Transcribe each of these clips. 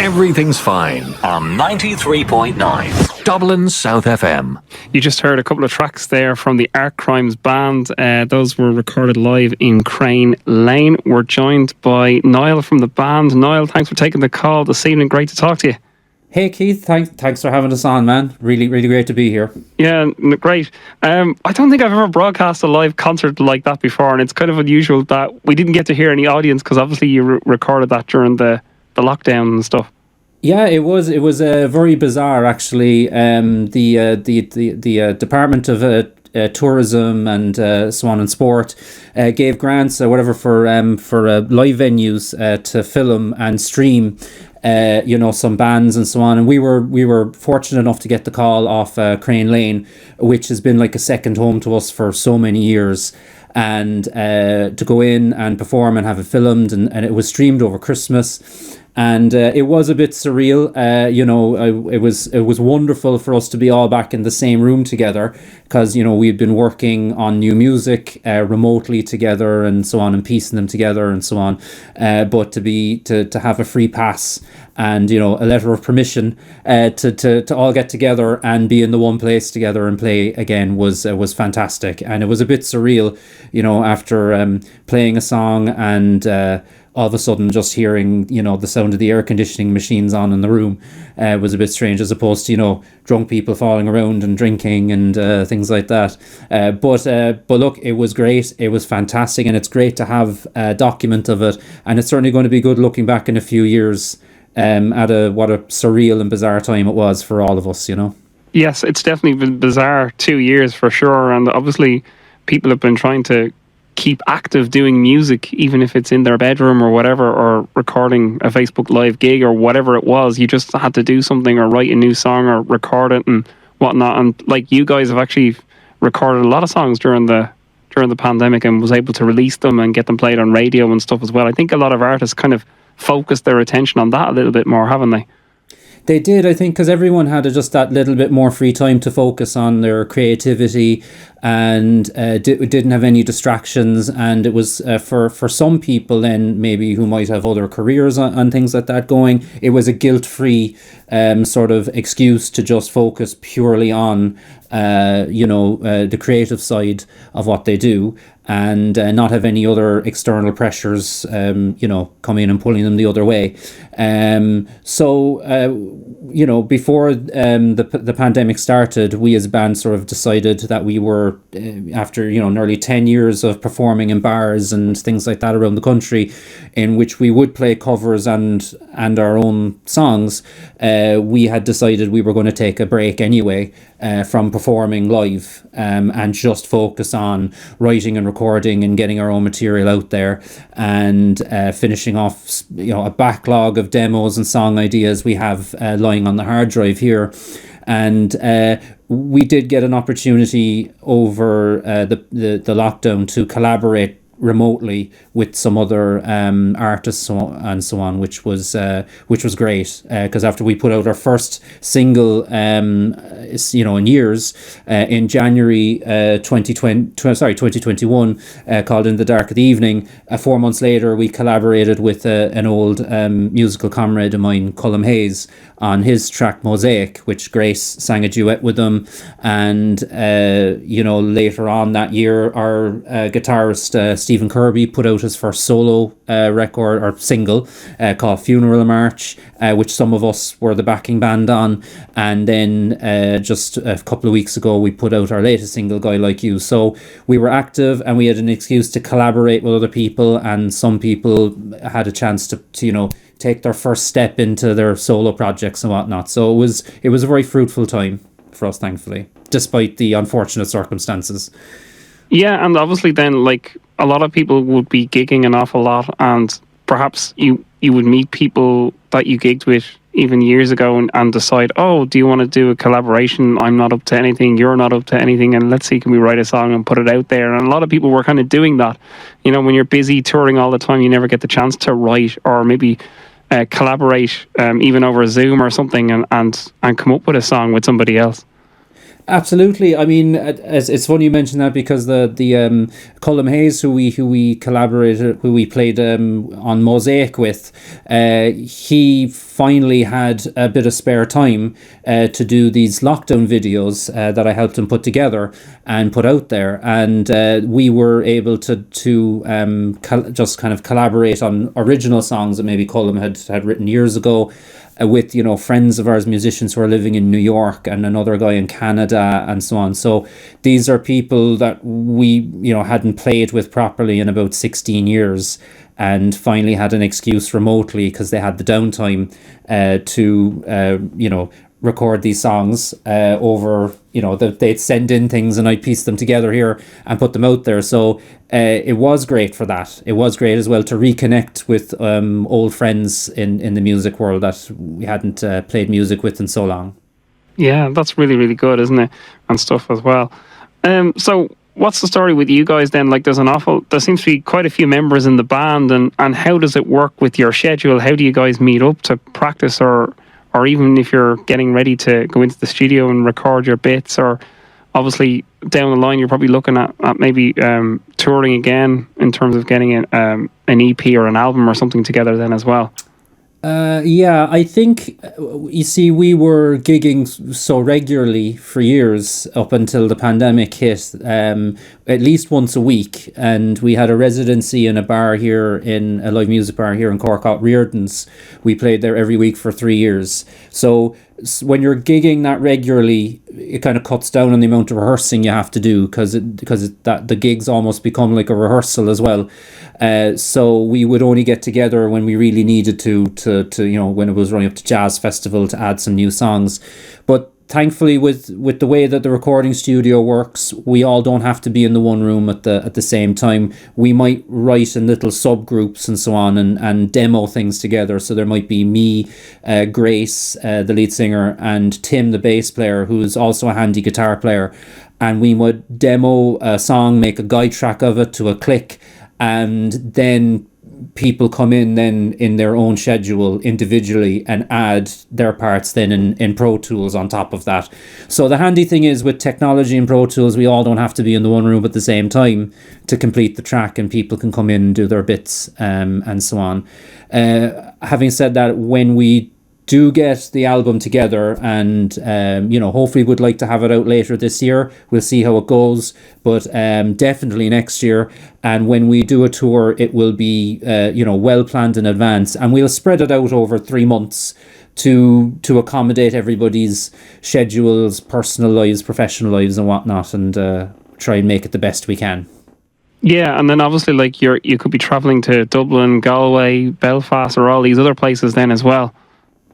Everything's Fine on 93.9 Dublin South FM. You just heard a couple of tracks there from the Art Crimes Band. Those were recorded live in Crane Lane. We're joined by Niall from the band. Niall, thanks for taking the call this evening. Great to talk to you. Hey Keith, thanks for having us on, man. Really great to be here. Yeah, great. I don't think I've ever broadcast a live concert like that before, and it's kind of unusual that we didn't get to hear any audience because obviously you recorded that during the lockdown and stuff. Yeah, it was very bizarre actually. The Department of Tourism and so on and sport gave grants or whatever for live venues to film and stream some bands and so on, and we were fortunate enough to get the call off Crane Lane, which has been like a second home to us for so many years, and to go in and perform and have it filmed, and it was streamed over Christmas. And it was a bit surreal, it was wonderful for us to be all back in the same room together, because, we'd been working on new music remotely together and so on, and piecing them together and so on. But to have a free pass and, a letter of permission to all get together and be in the one place together and play again was fantastic. And it was a bit surreal, after playing a song and all of a sudden just hearing, the sound of the air conditioning machines on in the room was a bit strange, as opposed to, drunk people falling around and drinking and things like that. But look, it was great. It was fantastic. And it's great to have a document of it. And it's certainly going to be good looking back in a few years at what a surreal and bizarre time it was for all of us, Yes, it's definitely been bizarre 2 years for sure. And obviously people have been trying to keep active doing music, even if it's in their bedroom or whatever, or recording a Facebook Live gig or whatever it was. You just had to do something or write a new song or record it and whatnot. And like, you guys have actually recorded a lot of songs during the pandemic and was able to release them and get them played on radio and stuff as well. I think a lot of artists kind of focused their attention on that a little bit more, haven't they? They did, I think, because everyone had just that little bit more free time to focus on their creativity and didn't have any distractions. And it was for some people then maybe who might have other careers on things like that going, it was a guilt-free sort of excuse to just focus purely on the creative side of what they do, and not have any other external pressures, coming and pulling them the other way. Before the pandemic started, we as a band sort of decided that we were, after, nearly 10 years of performing in bars and things like that around the country, in which we would play covers and our own songs, we had decided we were going to take a break anyway from performing live, and just focus on writing and recording and getting our own material out there, and finishing off a backlog of demos and song ideas we have lying on the hard drive here. And we did get an opportunity over the lockdown to collaborate remotely with some other artists and so on, which was great, because after we put out our first single in years, in January 2021, called In the Dark of the Evening, 4 months later we collaborated with an old musical comrade of mine, Colm Hayes, on his track Mosaic, which Grace sang a duet with him. And later on that year, our guitarist Stephen Kirby put out his first solo record or single called Funeral March, which some of us were the backing band on. And then just a couple of weeks ago we put out our latest single, Guy Like You. So we were active and we had an excuse to collaborate with other people, and some people had a chance to take their first step into their solo projects and whatnot. So it was a very fruitful time for us, thankfully, despite the unfortunate circumstances. Yeah, and obviously then, like, a lot of people would be gigging an awful lot, and perhaps you would meet people that you gigged with even years ago and decide, oh, do you want to do a collaboration? I'm not up to anything, you're not up to anything, and let's see, can we write a song and put it out there? And a lot of people were kind of doing that. When you're busy touring all the time, you never get the chance to write or maybe collaborate, even over Zoom or something, and come up with a song with somebody else. Absolutely. I mean, it's funny you mention that, because the Colm Hayes, who we collaborated, who we played on Mosaic with, he finally had a bit of spare time to do these lockdown videos that I helped him put together and put out there, and we were able to just kind of collaborate on original songs that maybe Colm had written years ago, with, you know, friends of ours, musicians who are living in New York, and another guy in Canada, and so on. So these are people that we, you know, hadn't played with properly in about 16 years, and finally had an excuse remotely, because they had the downtime to you know, record these songs over, you know, they'd send in things and I'd piece them together here and put them out there. So it was great for that. It was great as well to reconnect with old friends in the music world that we hadn't played music with in so long. Yeah, that's really, really good, isn't it? And stuff as well. So what's the story with you guys then? Like, there seems to be quite a few members in the band, and how does it work with your schedule? How do you guys meet up to practice, or even if you're getting ready to go into the studio and record your bits, or obviously down the line you're probably looking at maybe touring again in terms of getting an EP or an album or something together then as well? Yeah, I think, you see, we were gigging so regularly for years up until the pandemic hit, at least once a week. And we had a residency in a live music bar here in Cork called Reardon's. We played there every week for 3 years. So when you're gigging that regularly, it kind of cuts down on the amount of rehearsing you have to do, because the gigs almost become like a rehearsal as well. So we would only get together when we really needed to you know, when it was running up to Jazz Festival, to add some new songs. But thankfully, with the way that the recording studio works, we all don't have to be in the one room at the same time. We might write in little subgroups and so on, and demo things together. So there might be me, Grace, the lead singer, and Tim, the bass player, who's also a handy guitar player. And we would demo a song, make a guide track of it to a click, and then people come in then in their own schedule individually and add their parts then in Pro Tools on top of that. So the handy thing is, with technology and Pro Tools, we all don't have to be in the one room at the same time to complete the track, and people can come in and do their bits and so on. Having said that, when we do get the album together, and you know, hopefully would like to have it out later this year. We'll see how it goes, but definitely next year. And when we do a tour, it will be you know, well planned in advance, and we'll spread it out over 3 months to accommodate everybody's schedules, personal lives, professional lives, and whatnot, and try and make it the best we can. Yeah, and then obviously, like, you could be travelling to Dublin, Galway, Belfast, or all these other places then as well.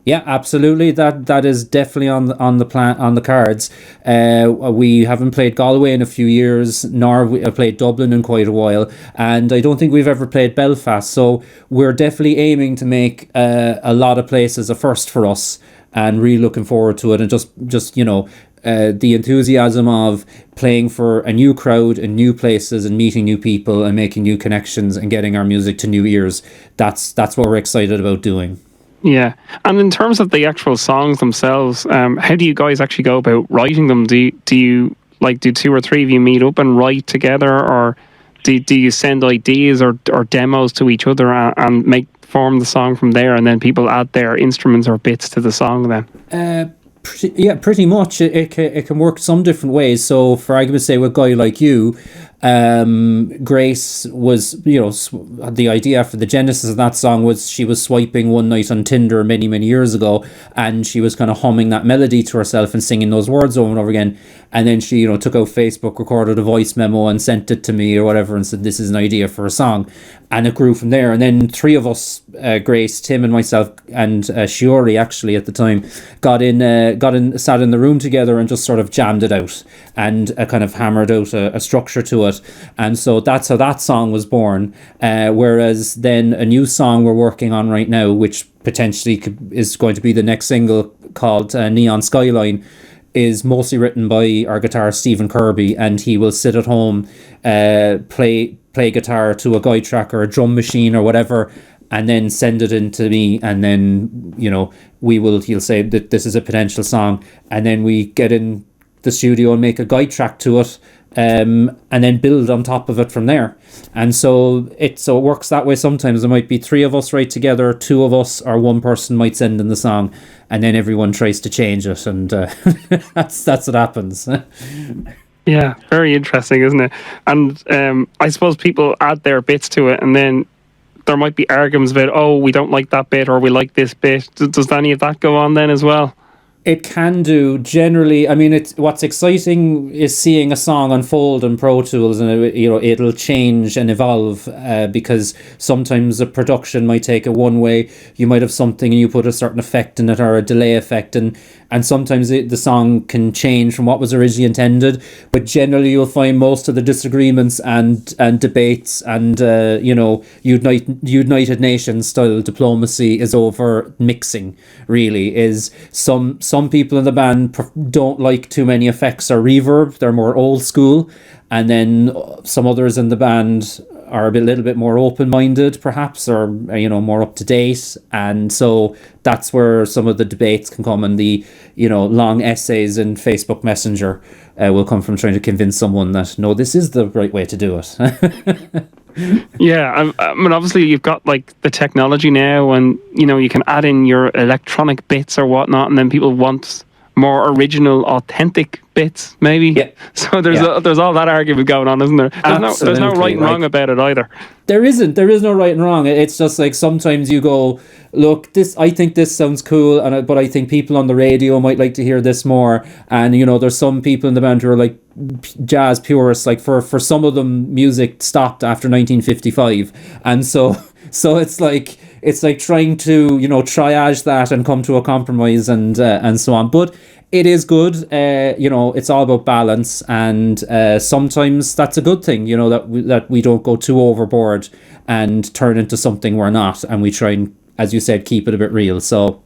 Yeah, absolutely. That is definitely on the plan, on the cards. We haven't played Galway in a few years, nor we have played Dublin in quite a while, and I don't think we've ever played Belfast. So we're definitely aiming to make a lot of places a first for us, and really looking forward to it. And just you know, the enthusiasm of playing for a new crowd and new places and meeting new people and making new connections and getting our music to new ears. That's what we're excited about doing. Yeah, and in terms of the actual songs themselves, how do you guys actually go about writing them? Do you like, do 2 or 3 of you meet up and write together, or do you send ideas or demos to each other and form the song from there, and then people add their instruments or bits to the song then? Pretty much. It can work some different ways. So for argument's sake, with a guy like you, Grace was, you know, the idea for the genesis of that song was, she was swiping one night on Tinder many, many years ago, and she was kind of humming that melody to herself and singing those words over and over again. And then she, you know, took out Facebook, recorded a voice memo and sent it to me or whatever, and said, this is an idea for a song. And it grew from there. And then 3 of us, Grace, Tim and myself, and Shiori actually at the time, sat in the room together and just sort of jammed it out, and kind of hammered out a structure to it. And so that's how that song was born. Whereas then a new song we're working on right now, which potentially is going to be the next single, called Neon Skyline, is mostly written by our guitarist Stephen Kirby, and he will sit at home, play guitar to a guide track or a drum machine or whatever, and then send it in to me, and then, you know, he'll say that this is a potential song, and then we get in the studio and make a guide track to it, and then build on top of it from there. And so it works that way. Sometimes there might be three of us write together, two of us, or one person might send in the song, and then everyone tries to change it, and that's what happens. Yeah, very interesting, isn't it? And I suppose people add their bits to it, and then there might be arguments about, oh, we don't like that bit, or we like this bit. Does any of that go on then as well? It can do generally. I mean, what's exciting is seeing a song unfold in Pro Tools, and it'll change and evolve because sometimes the production might take it one way. You might have something and you put a certain effect in it or a delay effect, and sometimes the song can change from what was originally intended. But generally, you'll find most of the disagreements and debates and United Nations style diplomacy is over mixing. Really, is some people in the band don't like too many effects or reverb. They're more old school. And then some others in the band are a little bit more open-minded, perhaps, or, more up-to-date. And so that's where some of the debates can come, and the, long essays in Facebook Messenger will come from trying to convince someone that, no, this is the right way to do it. Yeah, I mean, obviously you've got like the technology now, and you can add in your electronic bits or whatnot, and then people want more original, authentic bits, maybe. Yeah. So there's all that argument going on, isn't there? There's no right and wrong about it either. There is no right and wrong. It's just like sometimes you go, look, I think this sounds cool, but I think people on the radio might like to hear this more. And there's some people in the band who are like jazz purists. Like for some of them, music stopped after 1955, and so it's like trying to triage that and come to a compromise and so on. But it is good. It's all about balance, and sometimes that's a good thing. That we don't go too overboard and turn into something we're not, and we try and, as you said, keep it a bit real. So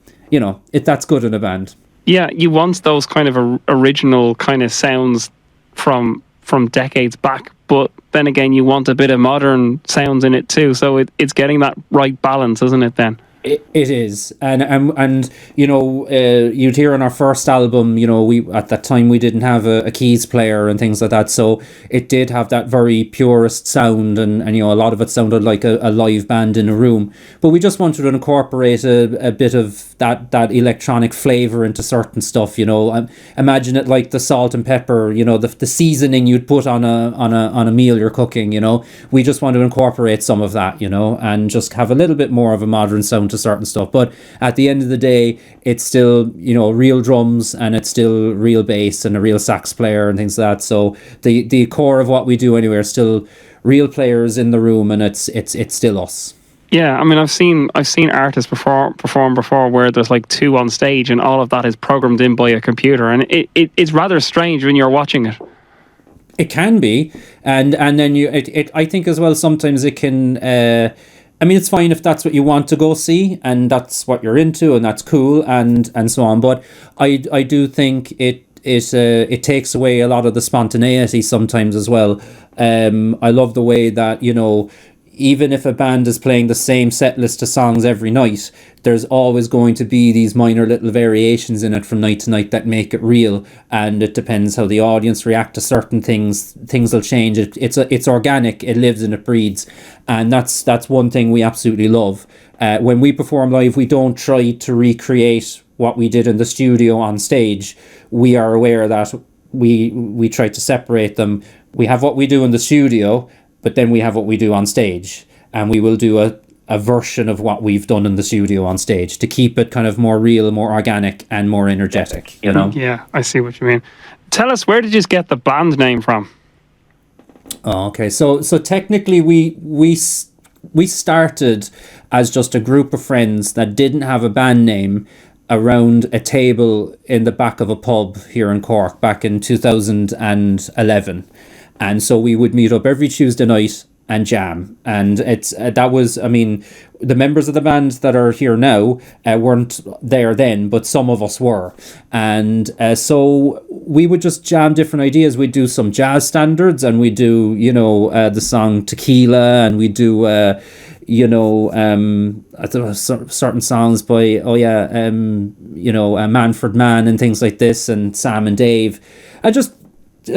that's good in a band. Yeah, you want those kind of original kind of sounds from decades back, but then again, you want a bit of modern sounds in it too. So it's getting that right balance, isn't it? Then it is, and you'd hear on our first album, we at that time we didn't have a keys player and things like that, so it did have that very purist sound, and a lot of it sounded like a live band in a room. But we just wanted to incorporate a bit of that electronic flavor into certain stuff. Imagine it like the salt and pepper, the seasoning you'd put on a meal you're cooking. We just want to incorporate some of that, and just have a little bit more of a modern sound to certain stuff. But at the end of the day, it's still real drums, and it's still real bass and a real sax player and things like that. So the core of what we do anyway are still real players in the room, and it's still us. Yeah, I mean, I've seen artists perform before where there's like two on stage, and all of that is programmed in by a computer, and it's rather strange when you're watching it. It can be, and then I think as well sometimes it can. I mean, it's fine if that's what you want to go see and that's what you're into, and that's cool and so on. But I do think it takes away a lot of the spontaneity sometimes as well. I love the way that even if a band is playing the same set list of songs every night, there's always going to be these minor little variations in it from night to night that make it real, and it depends how the audience react to certain things. Things will change. It's organic. It lives and it breathes, and that's one thing we absolutely love. When we perform live, we don't try to recreate what we did in the studio on stage. We are aware that we try to separate them. We have what we do in the studio, but then we have what we do on stage, and we will do a version of what we've done in the studio on stage to keep it kind of more real, more organic, and more energetic, Yeah, I see what you mean. Tell us, where did you get the band name from? Oh, okay, so technically we started as just a group of friends that didn't have a band name around a table in the back of a pub here in Cork back in 2011. And so we would meet up every Tuesday night and jam. And the members of the band that are here now weren't there then, but some of us were. And so we would just jam different ideas. We'd do some jazz standards, and we'd do, the song Tequila, and we'd do, certain songs by Manfred Mann and things like this, and Sam and Dave, and just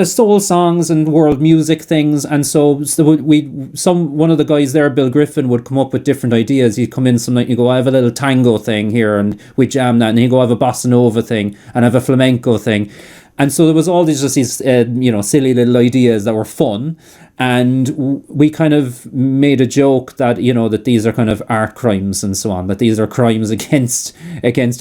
soul songs and world music things. And so one of the guys there, Bill Griffin, would come up with different ideas. He'd come in some night and he'd go, I have a little tango thing here, and we jam that, and he'd go, I have a bossa nova thing, and I have a flamenco thing. And so there was all these silly little ideas that were fun, and we kind of made a joke that that these are kind of art crimes and so on, that these are crimes against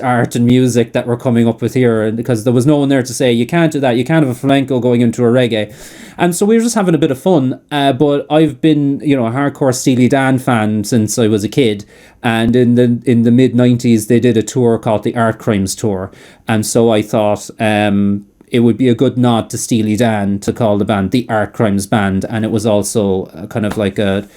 art and music that we're coming up with here, and because there was no one there to say you can't do that, you can't have a flamenco going into a reggae. And so we were just having a bit of fun. But I've been a hardcore Steely Dan fan since I was a kid, and in the mid 90s they did a tour called the Art Crimes Tour, and so I thought it would be a good nod to Steely Dan to call the band the Art Crimes Band, and it was also kind of like a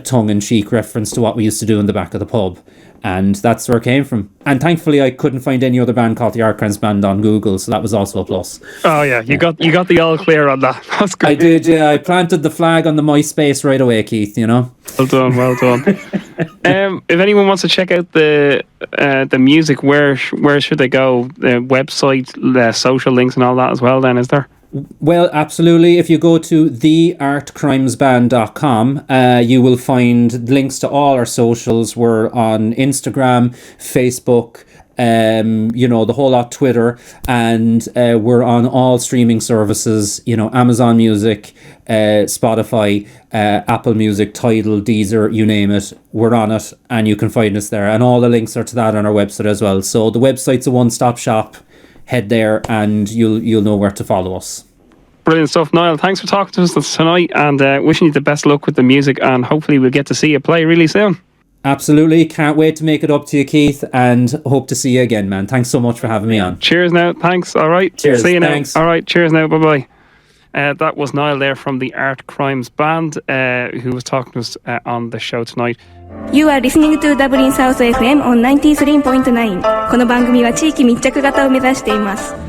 tongue-in-cheek reference to what we used to do in the back of the pub, and that's where it came from. And thankfully I couldn't find any other band called the Art Crimes Band on Google, so that was also a plus. Oh yeah, you got the all clear on that. That's good. I did, yeah. I planted the flag on the MySpace right away, Keith, Well done. If anyone wants to check out the music, where should they go? The website, the social links and all that as well then, is there? Well, absolutely. If you go to theartcrimesband.com, you will find links to all our socials. We're on Instagram, Facebook, the whole lot, Twitter, and we're on all streaming services, Amazon Music, Spotify, Apple Music, Tidal, Deezer, you name it, we're on it, and you can find us there. And all the links are to that on our website as well. So the website's a one-stop shop. Head there and you'll know where to follow us. Brilliant stuff, Niall. Thanks for talking to us tonight, and wishing you the best luck with the music, and hopefully we'll get to see you play really soon. Absolutely. Can't wait to make it up to you, Keith, and hope to see you again, man. Thanks so much for having me on. Cheers now. Thanks. All right. Cheers. See you now. Thanks. All right. Cheers now. Bye-bye. That was Niall there from the Art Crimes Band, who was talking to us on the show tonight. You are listening to Dublin South FM on 93.9. この番組は地域密着型を目指しています。